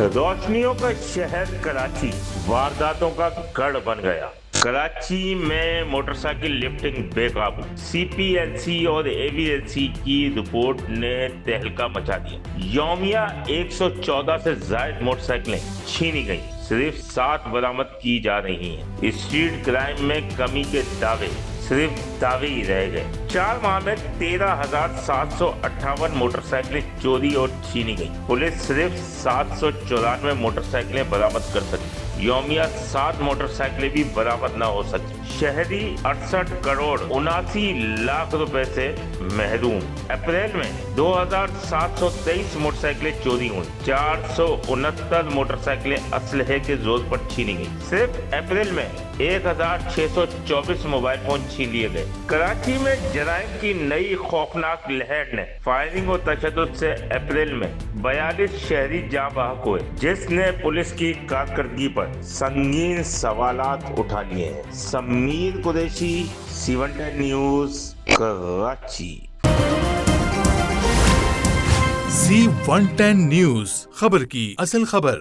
रोशनियों का शहर कराची वारदातों का गढ़ बन गया। कराची में मोटरसाइकिल लिफ्टिंग बेकाबू। सीपीएलसी और एवीएलसी की रिपोर्ट ने तहलका मचा दिया। यौमिया 114 से जायद मोटरसाइकिलें छीनी गई, सिर्फ 7 बरामद की जा रही हैं। स्ट्रीट क्राइम में कमी के दावे सिर्फ दावे ही रह गए। 4 माह में 13,758 मोटरसाइकिलें चोरी और छीनी गई। पुलिस सिर्फ 794 मोटरसाइकिलें बरामद कर सकी। यौमिया 7 मोटरसाइकिलें भी बरामद न हो सकी। शहरी 68 करोड़ 79 लाख रुपए से महरूम। अप्रैल में 2,723 मोटरसाइकिलें चोरी हुई। 469 मोटरसाइकिलें असलहे के जोर पर छीनी गई। सिर्फ अप्रैल में 1,624 मोबाइल फोन छीन लिए गए। कराची में जराइम की नई खौफनाक लहर ने फायरिंग और तशद्दुद से अप्रैल में 42 शहरी जाँ बहक हुए, जिसने पुलिस की कारकर्दगी पर संगीन सवालात उठा लिए हैं। Sameer Qureshi, C110 news, Karachi. C110 news, खबर की असल खबर।